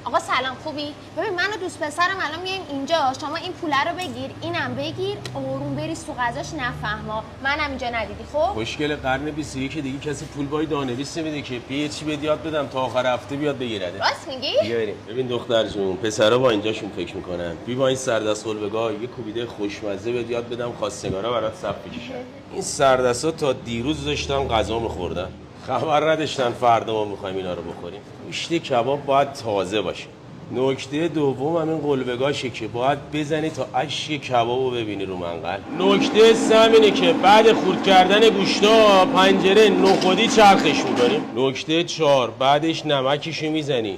آقا سلام خوبی؟ ببین من و دوست پسرم الان میایم اینجا، شما این پوله رو بگیر، اینم بگیر، آروم بریز تو غذاش نفهما. منم اینجا ندیدی خب؟ خوشگل قرن 21 دیگه کسی پول بای دانویس نمیده که. بیا چی بهت یاد بدم تا آخر هفته بیاد بگیرده. راست میگی؟ بیا بریم. ببین دختر جون، پسرا با اینجاشون فکر میکنن. بی با این سردست قلبگاه یه کوبیده خوشمزه بهت یاد بدم، خواستگارا برات صف بکشن. این سردستا تا دیروز داشتن غذا میخوردن. خبر نداشتن فردا ما میخوایم اینا رو بخوریم. گوشت کباب باید تازه باشه. نکته دوم همین قلبگاشه که باید بزنی تا اشک کبابو ببینی رو منقل. نکته سوم اینه که بعد خورد کردن گوشتا پنجره نخودی چرخش میکنیم. نکته 4 بعدش نمکشو میزنی،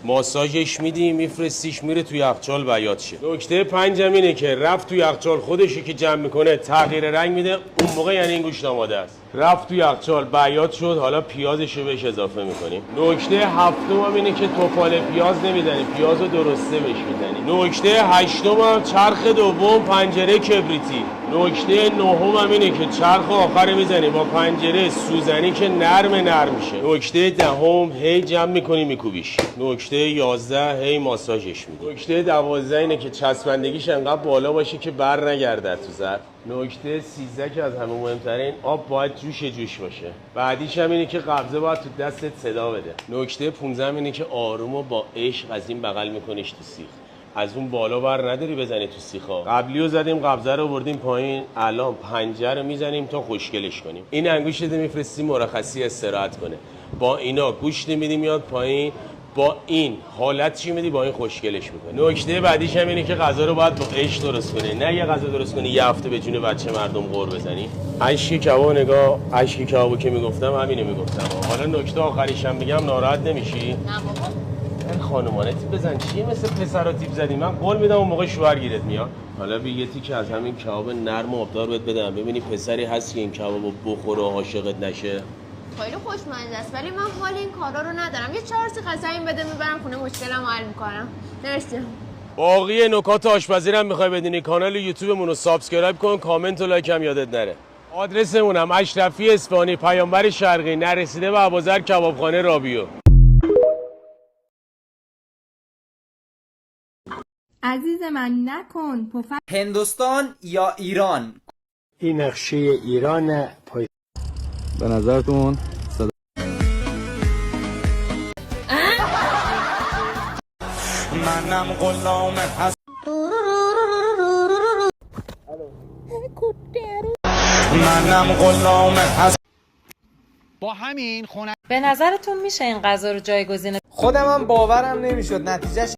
ماساژش میدی، میفرستیش میره تو یخچال بیات شه. نکته 5 اینه که رفت تو یخچال خودشو که جمع میکنه تغییر رنگ میده، اون موقع یعنی این گوشت آماده است. رفت تو یخچال بیات شد، حالا پیازشو بهش اضافه میکنیم. نکته 7 اینه که توپال پیاز نمیزنی، پیازو درسته بهش میزنی. نکته 8 چرخ دوم پنجره کبریتی. نکته 9 اینه که چرخ آخر میزنی با پنجره سوزنی که نرم میشه. نکته 10 هی جمع میکنی میکوبیش. نکته 11 هی ماساژش میدی. نکته 12 اینه که چسبندگیش انقدر بالا باشه که بر نگرده تو ظرف. نکته 13 که از همه مهمترین، آب باید جوش باشه. بعدیش هم اینه که قبضه باید تو دستت صدا بده. نکته 15 اینه که آروم و با عشق از این بغل میکنیش تو سیخ. از اون بالا بر نداری بزنی تو سیخا. قبلیو زدیم، قبضه رو بردیم پایین، الان پنجه رو میزنیم تا خوشگلش کنیم. این انگوشت میفرستیم مرخصی استراحت کنه. با اینا گوشت میدیم میاد پایین، با این حالت چی میدی با این خوشگلش میکنه. نکته بعدیش هم اینه که غذا رو باید با عشق درست کنی، نه یه غذا درست کنی یه هفته به جون بچه مردم قور بزنی. اشک کباب نگاه، اشک کبابو که میگفتم همینو میگفتم. حالا نکته آخریش هم بگم ناراحت نمیشی؟ نه بابا. خانومانه تیپ بزن، چیه مثل پسرا تیپ زدی؟ من قول میدم اون موقع شوهر گیرت میاد. حالا بیا یه تیکه از همین کباب نرم و آبدار بهت بدم، ببینی پسری هست که این کبابو بخوره و عاشقت نشه. خیلی خوشمزه است ولی من حال این کارا رو ندارم. یه 4 تا غذا این بده میبرم خونه مشکلمو حل میکنم. مرسی. باقی نکات آشپزی رو میخوای بدونی کانال یوتیوبمون رو سابسکرایب کن، کامنت و لایک هم یادت نره. آدرسمونم اشرفی اصفهانی پیامبر شرقی، نرسیده به ابوذر کبابخانه رابیو. عزیز من نکن پفک. هندوستان یا ایران؟ این نقشه ایران پای. به نظرتون منم غلام هست. منم غلام هست. با همین خونه به نظرتون میشه این غذا رو جایگزین خودم هم باورم نمیشد نتیجهش